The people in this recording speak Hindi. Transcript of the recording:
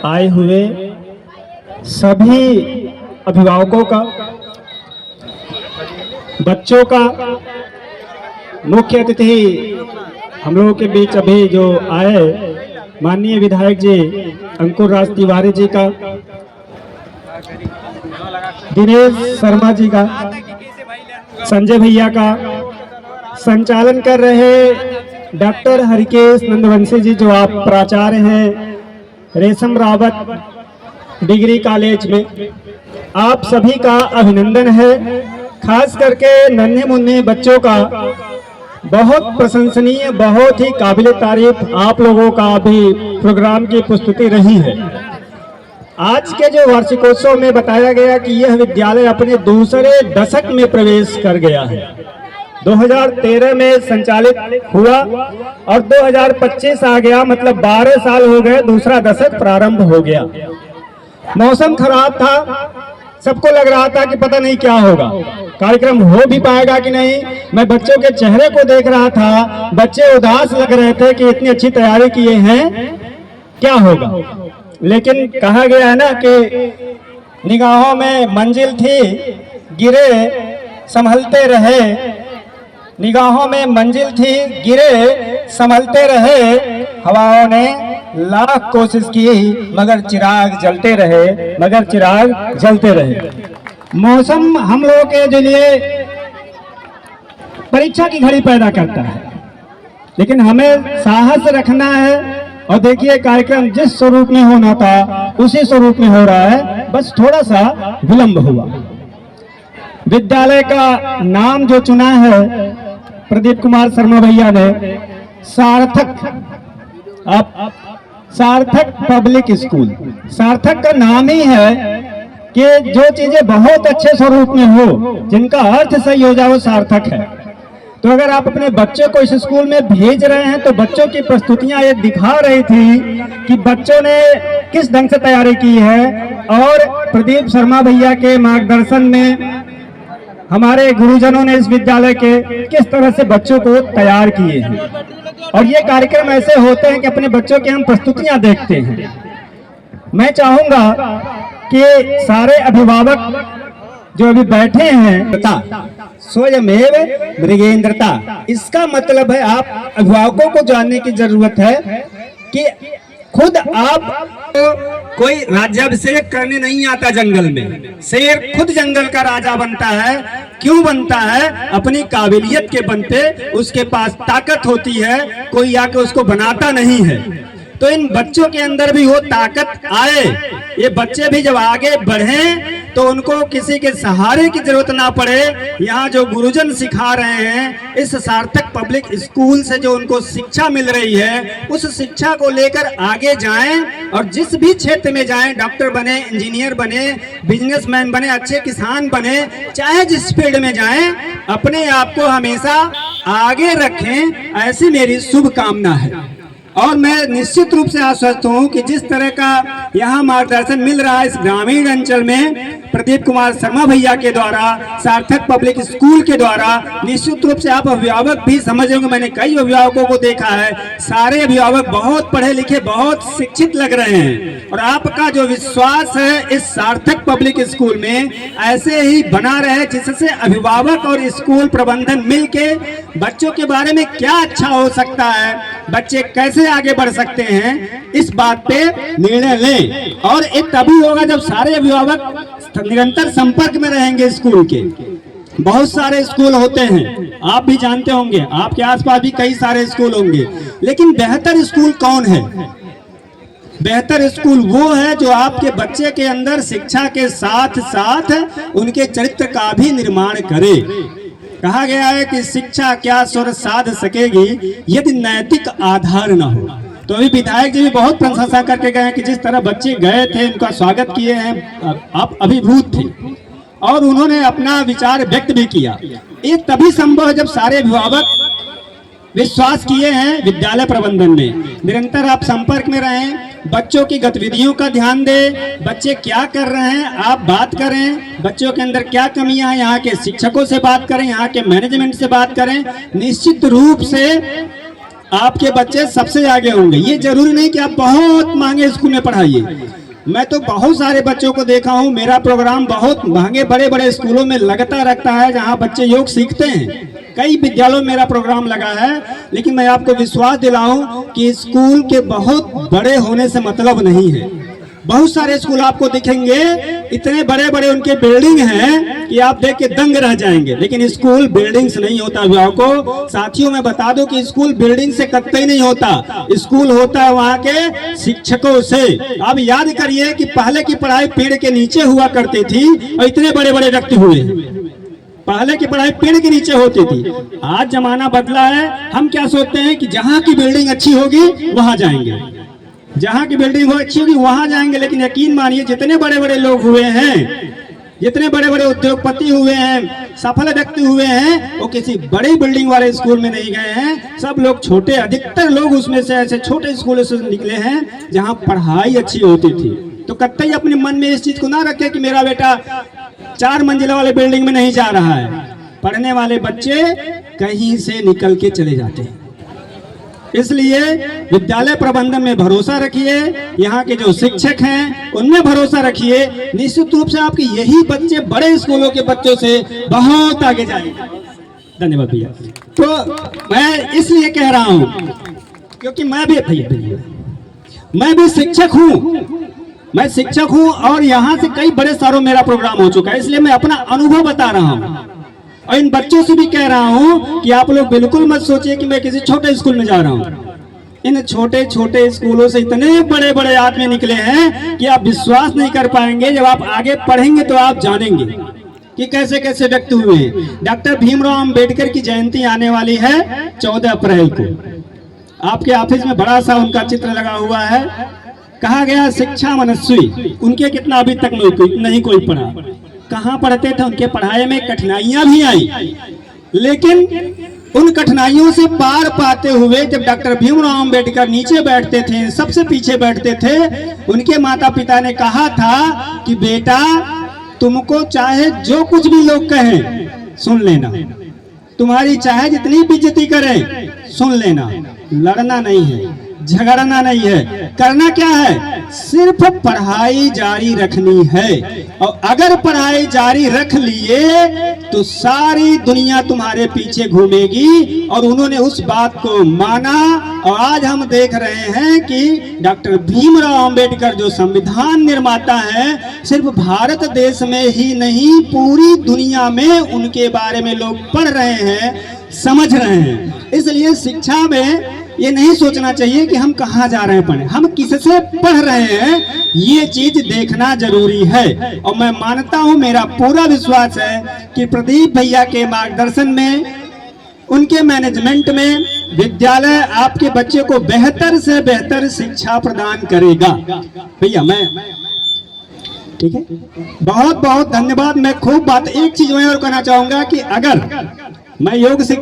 आए हुए सभी अभिभावकों का, बच्चों का, मुख्य अतिथि हम लोगों के बीच अभी जो आए माननीय विधायक जी अंकुर राज तिवारी जी का, दिनेश शर्मा जी का, संजय भैया का, संचालन कर रहे डॉक्टर हरिकेश नंदवंशी जी जो आप प्राचार्य हैं रेशम रावत डिग्री कॉलेज में, आप सभी का अभिनंदन है। खास करके नन्हे मुन्ने बच्चों का बहुत प्रशंसनीय, बहुत ही काबिल तारीफ आप लोगों का भी प्रोग्राम की प्रस्तुति रही है। आज के जो वार्षिकोत्सव में बताया गया कि यह विद्यालय अपने दूसरे दशक में प्रवेश कर गया है। 2013 में संचालित हुआ और 2025 आ गया, मतलब 12 साल हो गए, दूसरा दशक प्रारंभ हो गया। मौसम खराब था, सबको लग रहा था कि पता नहीं क्या होगा, कार्यक्रम हो भी पाएगा कि नहीं। मैं बच्चों के चेहरे को देख रहा था, बच्चे उदास लग रहे थे कि इतनी अच्छी तैयारी किए हैं, क्या होगा। लेकिन कहा गया है ना कि निगाहों में मंजिल थी, गिरे संभलते रहे, निगाहों में मंजिल थी, गिरे संभलते रहे, हवाओं ने लाख कोशिश की मगर चिराग जलते रहे, मगर चिराग जलते रहे। मौसम हम लोगों के लिए परीक्षा की घड़ी पैदा करता है, लेकिन हमें साहस रखना है। और देखिए कार्यक्रम जिस स्वरूप में होना था उसी स्वरूप में हो रहा है, बस थोड़ा सा विलंब हुआ। विद्यालय का नाम जो चुना है प्रदीप कुमार शर्मा भैया ने, सार्थक, अब सार्थक पब्लिक स्कूल, सार्थक का नाम ही है कि जो चीजें बहुत अच्छे स्वरूप में हो, जिनका अर्थ सही हो जाए, वो सार्थक है। तो अगर आप अपने बच्चों को इस स्कूल में भेज रहे हैं तो बच्चों की प्रस्तुतियां ये दिखा रही थी कि बच्चों ने किस ढंग से तैयारी की है। और प्रदीप शर्मा भैया के मार्गदर्शन में हमारे गुरुजनों ने इस विद्यालय के किस तरह से बच्चों को तैयार किए हैं। और ये कार्यक्रम ऐसे होते हैं कि अपने बच्चों की हम प्रस्तुतियां देखते हैं। मैं चाहूंगा कि सारे अभिभावक जो अभी बैठे हैं, स्वयमेव मृगेंद्रता, इसका मतलब है आप अभिभावकों को जानने की जरूरत है कि खुद आप कोई राज्याभिषेक करने नहीं आता जंगल में, शेर खुद जंगल का राजा बनता है। क्यों बनता है? अपनी काबिलियत के बनते, उसके पास ताकत होती है, कोई आके उसको बनाता नहीं है। तो इन बच्चों के अंदर भी वो ताकत आए, ये बच्चे भी जब आगे बढ़ें तो उनको किसी के सहारे की जरूरत ना पड़े। यहाँ जो गुरुजन सिखा रहे हैं, इस सार्थक पब्लिक स्कूल से जो उनको शिक्षा मिल रही है, उस शिक्षा को लेकर आगे जाएं और जिस भी क्षेत्र में जाएं, डॉक्टर बने, इंजीनियर बने, बिजनेसमैन बने, अच्छे किसान बने, चाहे जिस फील्ड में जाएं, अपने आप को हमेशा आगे रखें, ऐसी मेरी शुभकामना है। और मैं निश्चित रूप से आश्वस्त हूं कि जिस तरह का यहाँ मार्गदर्शन मिल रहा है इस ग्रामीण अंचल में प्रदीप कुमार शर्मा भैया के द्वारा, सार्थक पब्लिक स्कूल के द्वारा, निश्चित रूप से आप अभिभावक भी समझ रहे होंगे। मैंने कई अभिभावकों को देखा है, सारे अभिभावक बहुत पढ़े लिखे, बहुत शिक्षित लग रहे हैं। और आपका जो विश्वास है इस सार्थक पब्लिक स्कूल में ऐसे ही बना रहे, जिससे अभिभावक और स्कूल प्रबंधन मिलके बच्चों के बारे में क्या अच्छा हो सकता है, बच्चे कैसे आगे बढ़ सकते हैं, इस बात पे निर्णय लें। और एक तभी होगा जब सारे अभिभावक निरंतर संपर्क में रहेंगे स्कूल के। बहुत सारे स्कूल होते हैं, आप भी जानते होंगे, आपके आसपास भी कई सारे स्कूल होंगे, लेकिन बेहतर स्कूल कौन है? बेहतर स्कूल वो है जो आपके बच्चे के अंदर शिक्षा के साथ साथ उनके चरित्र का भी निर्माण करे। कहा गया है कि शिक्षा क्या स्वर साध सकेगी यदि नैतिक आधार न हो। तो अभी विधायक जी भी बहुत प्रशंसा करके गए हैं कि जिस तरह बच्चे गए थे, उनका स्वागत किए हैं, आप अभिभूत थे और उन्होंने अपना विचार व्यक्त भी किया। ये तभी संभव है जब सारे अभिभावक विश्वास किए हैं विद्यालय प्रबंधन में। निरंतर आप संपर्क में रहें, बच्चों की गतिविधियों का ध्यान दें, बच्चे क्या कर रहे हैं आप बात करें, बच्चों के अंदर क्या कमियां हैं यहाँ के शिक्षकों से बात करें, यहाँ के मैनेजमेंट से बात करें। निश्चित रूप से आपके बच्चे सबसे आगे होंगे। ये जरूरी नहीं कि आप बहुत महंगे स्कूल में पढ़ाइए। मैं तो बहुत सारे बच्चों को देखा हूँ, मेरा प्रोग्राम बहुत महंगे बड़े बड़े स्कूलों में लगता रखता है, जहाँ बच्चे योग सीखते हैं। कई विद्यालयों में मेरा प्रोग्राम लगा है, लेकिन मैं आपको विश्वास दिलाऊं कि स्कूल के बहुत बड़े होने से मतलब नहीं है। बहुत सारे स्कूल आपको दिखेंगे, इतने बड़े बड़े उनके बिल्डिंग हैं कि आप देख के दंग रह जाएंगे, लेकिन स्कूल बिल्डिंग्स नहीं होता। अभिभावकों, साथियों, मैं बता दूं कि स्कूल बिल्डिंग से कतई नहीं होता। स्कूल होता है वहाँ के शिक्षकों से। आप याद करिए कि पहले की पढ़ाई पेड़ के नीचे हुआ करती थी और इतने बड़े बड़े व्यक्ति हुए। पहले की पढ़ाई पेड़ के नीचे होती थी। आज जमाना बदला है। हम क्या सोचते हैं कि जहाँ की बिल्डिंग अच्छी होगी वहां जाएंगे, जहाँ की बिल्डिंग हो अच्छी होगी वहां जाएंगे। लेकिन यकीन मानिए, जितने बड़े बड़े लोग हुए हैं, जितने बड़े बड़े उद्योगपति हुए हैं, सफल व्यक्ति हुए हैं, वो किसी बड़ी बिल्डिंग वाले स्कूल में नहीं गए हैं। सब लोग छोटे, अधिकतर लोग उसमें से ऐसे छोटे स्कूलों से निकले हैं जहाँ पढ़ाई अच्छी होती थी। तो कतई अपने मन में इस चीज को ना रखे कि मेरा बेटा 4 मंजिला वाले बिल्डिंग में नहीं जा रहा है। पढ़ने वाले बच्चे कहीं से निकल के चले जाते हैं। इसलिए विद्यालय प्रबंधन में भरोसा रखिए, यहाँ के जो शिक्षक हैं उनमें भरोसा रखिए। निश्चित रूप से आपके यही बच्चे बड़े स्कूलों के बच्चों से बहुत आगे जाएंगे। धन्यवाद भैया। तो मैं इसलिए कह रहा हूँ क्योंकि मैं भी शिक्षक हूँ। मैं शिक्षक हूँ और यहाँ से कई बड़े सारों मेरा प्रोग्राम हो चुका है, इसलिए मैं अपना अनुभव बता रहा हूँ। और इन बच्चों से भी कह रहा हूँ कि आप लोग बिल्कुल मत सोचिए कि मैं किसी छोटे स्कूल में जा रहा हूँ। इन छोटे छोटे स्कूलों से इतने बड़े बड़े आदमी निकले हैं कि आप विश्वास नहीं कर पाएंगे। जब आप आगे पढ़ेंगे तो आप जानेंगे कि कैसे कैसे व्यक्ति हुए हैं। डॉक्टर भीमराव अंबेडकर की जयंती आने वाली है 14 अप्रैल को। आपके ऑफिस में बड़ा सा उनका चित्र लगा हुआ है। कहा गया शिक्षा मनस्वी, उनके कितना अभी तक नहीं कोई पढ़ा। कहाँ पढ़ते थे, उनके पढ़ाई में कठिनाइयां भी आई, लेकिन उन कठिनाइयों से पार पाते हुए जब डॉक्टर भीमराव अंबेडकर नीचे बैठते थे, सबसे पीछे बैठते थे, उनके माता पिता ने कहा था कि बेटा तुमको चाहे जो कुछ भी लोग कहें सुन लेना, तुम्हारी चाहे जितनी बेइज्जती करें सुन लेना, लड़ना नहीं है, झगड़ना नहीं है, करना क्या है, सिर्फ पढ़ाई जारी रखनी है। और अगर पढ़ाई जारी रख लिए तो सारी दुनिया तुम्हारे पीछे घूमेगी। और उन्होंने उस बात को माना और आज हम देख रहे हैं कि डॉक्टर भीमराव अंबेडकर जो संविधान निर्माता हैं, सिर्फ भारत देश में ही नहीं पूरी दुनिया में उनके बारे में लोग पढ़ रहे हैं, समझ रहे हैं। इसलिए शिक्षा में ये नहीं सोचना चाहिए कि हम कहाँ जा रहे हैं पढ़ने, हम किससे पढ़ रहे हैं, ये चीज देखना जरूरी है। और मैं मानता हूँ, मेरा पूरा विश्वास है कि प्रदीप भैया के मार्गदर्शन में, उनके मैनेजमेंट में विद्यालय आपके बच्चे को बेहतर से बेहतर शिक्षा प्रदान करेगा। भैया मैं ठीक है, बहुत बहुत धन्यवाद। मैं खूब बात, एक चीज मैं और कहना चाहूंगा कि अगर मैं योग